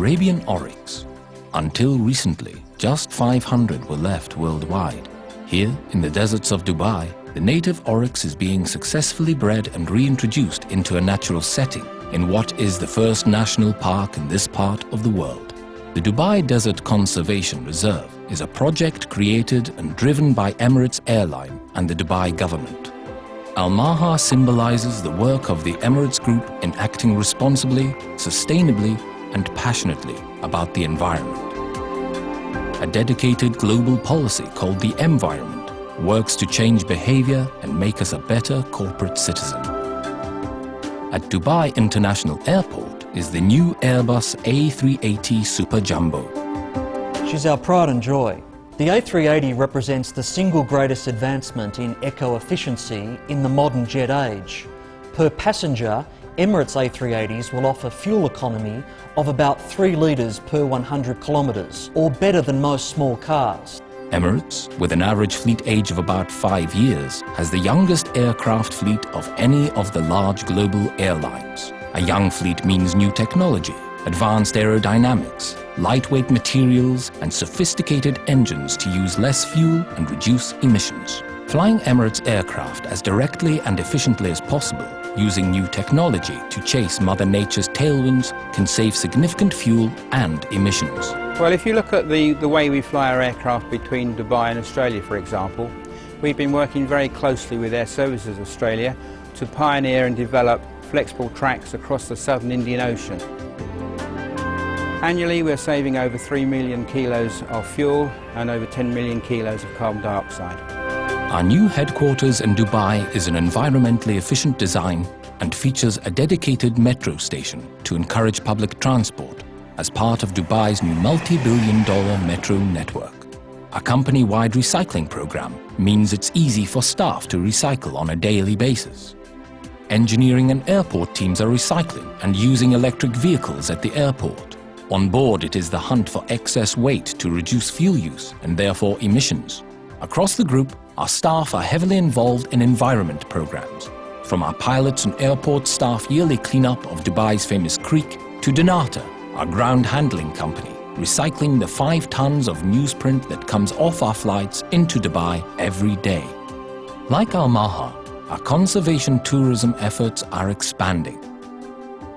Arabian oryx. Until recently, just 500 were left worldwide. Here, in the deserts of Dubai, the native oryx is being successfully bred and reintroduced into a natural setting in what is the first national park in this part of the world. The Dubai Desert Conservation Reserve is a project created and driven by Emirates Airline and the Dubai government. Al Maha symbolizes the work of the Emirates Group in acting responsibly, sustainably, and passionately about the environment. A dedicated global policy called the Emvironment works to change behavior and make us a better corporate citizen. At Dubai International Airport is the new Airbus A380 Super Jumbo. She's our pride and joy. The A380 represents the single greatest advancement in eco-efficiency in the modern jet age. Per passenger, Emirates A380s will offer fuel economy of about 3 litres per 100 kilometres, or better than most small cars. Emirates, with an average fleet age of about 5 years, has the youngest aircraft fleet of any of the large global airlines. A young fleet means new technology, advanced aerodynamics, lightweight materials, and sophisticated engines to use less fuel and reduce emissions. Flying Emirates aircraft as directly and efficiently as possible, using new technology to chase Mother Nature's tailwinds, can save significant fuel and emissions. Well, if you look at the way we fly our aircraft between Dubai and Australia, for example, we've been working very closely with Air Services Australia to pioneer and develop flexible tracks across the southern Indian Ocean. Annually, we're saving over 3 million kilos of fuel and over 10 million kilos of carbon dioxide. Our new headquarters in Dubai is an environmentally efficient design and features a dedicated metro station to encourage public transport as part of Dubai's new multi-billion-dollar metro network. A company-wide recycling program means it's easy for staff to recycle on a daily basis. Engineering and airport teams are recycling and using electric vehicles at the airport. On board, it is the hunt for excess weight to reduce fuel use and therefore emissions. Across the group, our staff are heavily involved in environment programs, from our pilots and airport staff yearly cleanup of Dubai's famous creek to Donata, our ground handling company, recycling the 5 tons of newsprint that comes off our flights into Dubai every day. Like Al Maha, our conservation tourism efforts are expanding.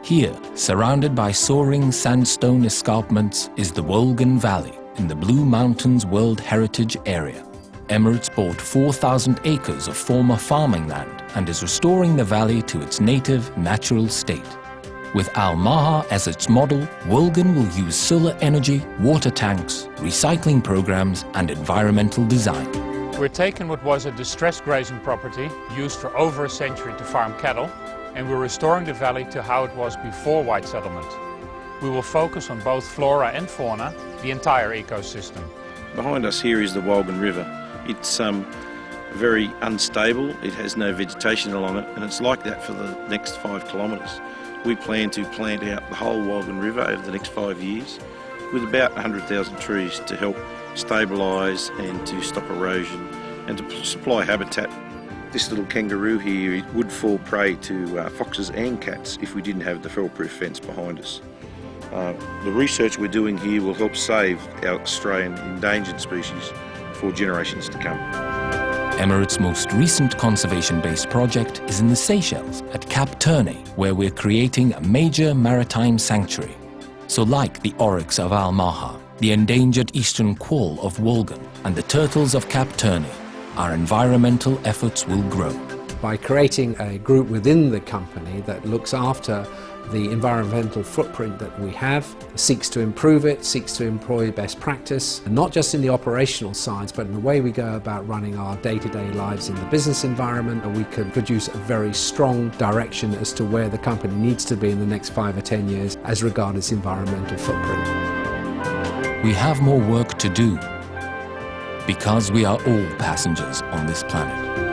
Here, surrounded by soaring sandstone escarpments, is the Wolgan Valley in the Blue Mountains World Heritage Area. Emirates bought 4,000 acres of former farming land and is restoring the valley to its native, natural state. With Al Maha as its model, Wolgan will use solar energy, water tanks, recycling programs, and environmental design. We're taking what was a distressed grazing property used for over a century to farm cattle, and we're restoring the valley to how it was before white settlement. We will focus on both flora and fauna, the entire ecosystem. Behind us here is the Wolgan River. It's very unstable, it has no vegetation along it, and it's like that for the next 5 kilometres. We plan to plant out the whole Wolgan River over the next 5 years with about 100,000 trees to help stabilise and to stop erosion and to supply habitat. This little kangaroo here would fall prey to foxes and cats if we didn't have the fell-proof fence behind us. The research we're doing here will help save our Australian endangered species for generations to come. Emirates' most recent conservation-based project is in the Seychelles at Cap Tournai, where we're creating a major maritime sanctuary. So like the oryx of Al Maha, the endangered eastern quoll of Wolgan, and the turtles of Cap Tournai, our environmental efforts will grow. By creating a group within the company that looks after the environmental footprint that we have, seeks to improve it, seeks to employ best practice, and not just in the operational sides, but in the way we go about running our day-to-day lives in the business environment, and we can produce a very strong direction as to where the company needs to be in the next 5 or 10 years as regards its environmental footprint. We have more work to do because we are all passengers on this planet.